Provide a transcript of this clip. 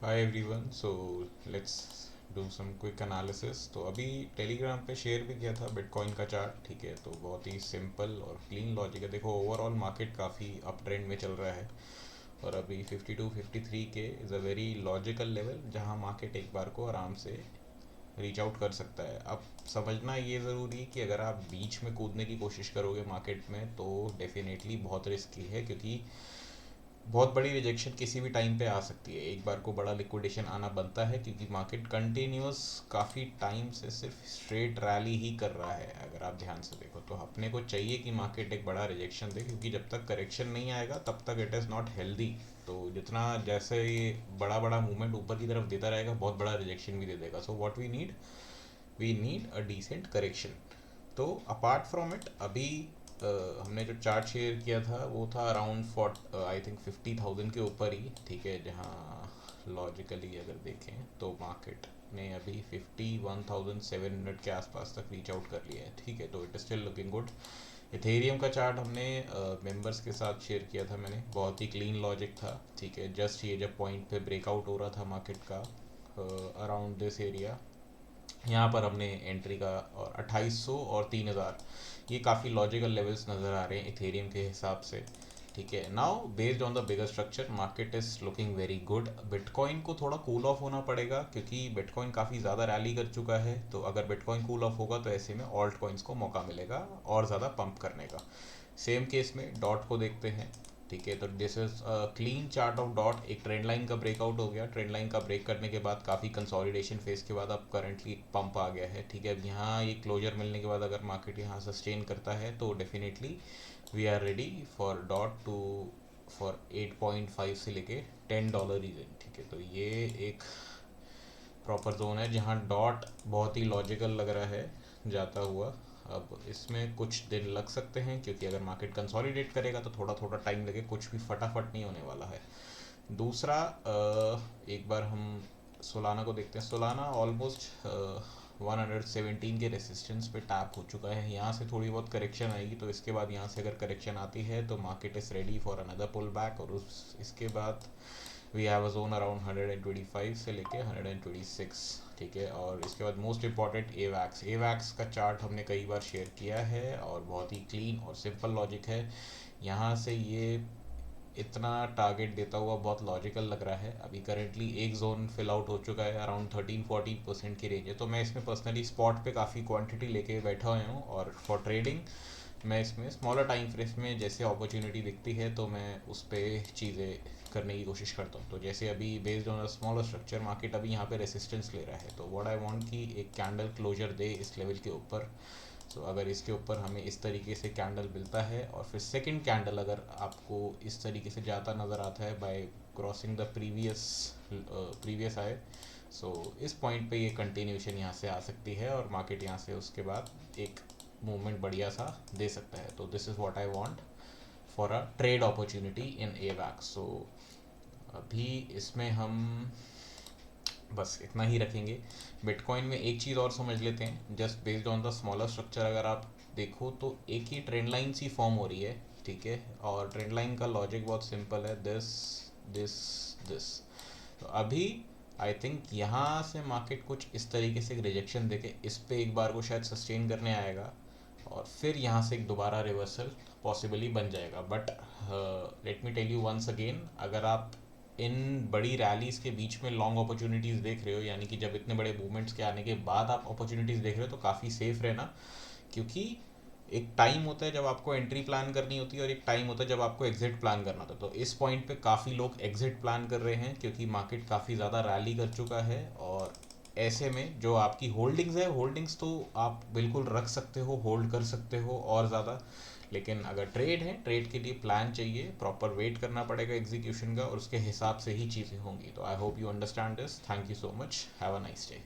Hi everyone. So let's do some quick analysis. तो अभी Telegram पे शेयर भी किया था बिटकॉइन का चार्ट। ठीक है, तो बहुत ही सिंपल और क्लीन लॉजिक है। देखो, ओवरऑल मार्केट काफ़ी अप ट्रेंड में चल रहा है और अभी 52 53 के is a very logical level जहां मार्केट एक बार को आराम से रीच आउट कर सकता है। अब समझना ये ज़रूरी है कि अगर आप बीच में कूदने की कोशिश करोगे मार्केट में तो डेफिनेटली बहुत रिस्की है, क्योंकि बहुत बड़ी रिजेक्शन किसी भी टाइम पे आ सकती है। एक बार को बड़ा लिक्विडेशन आना बनता है, क्योंकि मार्केट कंटिन्यूस काफ़ी टाइम से सिर्फ स्ट्रेट रैली ही कर रहा है। अगर आप ध्यान से देखो तो अपने को चाहिए कि मार्केट एक बड़ा रिजेक्शन दे, क्योंकि जब तक करेक्शन नहीं आएगा तब तक इट इज़ नॉट हेल्दी। तो जितना जैसे ये बड़ा बड़ा मूवमेंट ऊपर की तरफ देता रहेगा, बहुत बड़ा रिजेक्शन भी दे देगा। So what we need a decent correction. तो अपार्ट फ्रॉम इट, अभी हमने जो चार्ट शेयर किया था वो था अराउंड आई थिंक 50,000 के ऊपर ही। ठीक है, जहाँ लॉजिकली अगर देखें तो मार्केट ने अभी 51,700 के आसपास तक रीच आउट कर लिया है। ठीक है, तो it is still looking good. Ethereum का चार्ट हमने मेंबर्स के साथ शेयर किया था मैंने, बहुत ही क्लीन लॉजिक था। ठीक है, जस्ट ये जब पॉइंट पे ब्रेकआउट हो रहा था मार्केट का अराउंड दिस एरिया, यहाँ पर हमने एंट्री का, और 2800 और 3000 ये काफ़ी लॉजिकल लेवल्स नज़र आ रहे हैं इथेरियम के हिसाब से। ठीक है, now based on the bigger structure market is looking very good. Bitcoin को थोड़ा कूल ऑफ होना पड़ेगा, क्योंकि बिटकॉइन काफ़ी ज़्यादा रैली कर चुका है। तो अगर बिटकॉइन कूल ऑफ होगा तो ऐसे में ऑल्ट कॉइन्स को मौका मिलेगा और ज़्यादा पंप करने का। सेम केस में डॉट को देखते हैं। ठीक है, तो this is clean chart of dot. एक ट्रेंड लाइन का ब्रेकआउट हो गया, ट्रेंड लाइन का ब्रेक करने के बाद काफ़ी कंसोलिडेशन फेज के बाद अब करंटली पंप आ गया है। ठीक है, अब यहाँ ये क्लोजर मिलने के बाद अगर मार्केट यहाँ सस्टेन करता है तो definitely we are ready for dot two for 8.5 से लेके $10 रीजन। ठीक है, तो ये एक प्रॉपर जोन है जहाँ डॉट बहुत ही लॉजिकल लग रहा है जाता हुआ। अब इसमें कुछ दिन लग सकते हैं, क्योंकि अगर मार्केट कंसोलिडेट करेगा तो थोड़ा थोड़ा टाइम लगे, कुछ भी फटाफट नहीं होने वाला है। दूसरा, एक बार हम सोलाना को देखते हैं। सोलाना ऑलमोस्ट 117 के रेसिस्टेंस पे टैप हो चुका है। यहाँ से थोड़ी बहुत करेक्शन आएगी, तो इसके बाद यहाँ से अगर करेक्शन आती है तो market is ready for another pull back. और उस इसके बाद we have a zone around 125 से लेके 126। ठीक है, और इसके बाद मोस्ट इंपॉर्टेंट एवैक्स का चार्ट हमने कई बार शेयर किया है और बहुत ही क्लीन और सिंपल लॉजिक है। यहाँ से ये इतना टारगेट देता हुआ बहुत लॉजिकल लग रहा है। अभी करेंटली एक जोन फिल आउट हो चुका है, अराउंड 13-14% की रेंज है। तो मैं इसमें पर्सनली स्पॉट पे काफ़ी क्वांटिटी लेके बैठा हुआ हूँ, और फॉर ट्रेडिंग मैं इसमें स्मॉलर टाइम फ्रेम में जैसे अपॉर्चुनिटी दिखती है तो मैं उस पर चीज़ें करने की कोशिश करता हूँ। तो जैसे अभी based on a smaller structure market अभी यहाँ पे रेसिस्टेंस ले रहा है, तो व्हाट आई वांट कि एक कैंडल क्लोजर दे इस लेवल के ऊपर। तो अगर इसके ऊपर हमें इस तरीके से कैंडल मिलता है और फिर सेकंड कैंडल अगर आपको इस तरीके से जाता नज़र आता है बाय क्रॉसिंग द प्रीवियस आए, सो इस पॉइंट पे ये कंटिन्यूशन यहाँ से आ सकती है और मार्केट यहाँ से उसके बाद एक मूवमेंट बढ़िया सा दे सकता है। तो this is what I want for a trade opportunity in AVAX. So अभी इसमें हम बस इतना ही रखेंगे। बिटकॉइन में एक चीज़ और समझ लेते हैं, just based on the smaller structure अगर आप देखो तो एक ही ट्रेंड लाइन सी फॉर्म हो रही है। ठीक है, और ट्रेंड लाइन का लॉजिक बहुत सिंपल है, दिस दिस दिस। तो अभी आई थिंक यहाँ से मार्केट कुछ इस तरीके से रिजेक्शन देके इस पे एक बार को शायद सस्टेन करने आएगा, और फिर यहाँ से एक दोबारा रिवर्सल पॉसिबली बन जाएगा। But let me tell you once again, अगर आप इन बड़ी रैलीज के बीच में लॉन्ग अपॉर्चुनिटीज़ देख रहे हो, यानी कि जब इतने बड़े मूवमेंट्स के आने के बाद आप अपॉर्चुनिटीज़ देख रहे हो, तो काफ़ी सेफ रहना। क्योंकि एक टाइम होता है जब आपको एंट्री प्लान करनी होती है और एक टाइम होता है जब आपको एग्जिट प्लान करना होता है। तो इस पॉइंट पे काफ़ी लोग एग्जिट प्लान कर रहे हैं, क्योंकि मार्केट काफ़ी ज़्यादा रैली कर चुका है। और ऐसे में जो आपकी होल्डिंग्स है, होल्डिंग्स तो आप बिल्कुल रख सकते हो, होल्ड कर सकते हो और ज़्यादा। लेकिन अगर ट्रेड है, ट्रेड के लिए प्लान चाहिए, प्रॉपर वेट करना पड़ेगा एग्जीक्यूशन का, और उसके हिसाब से ही चीज़ें होंगी। तो I hope you understand this. Thank you so much, have a nice day.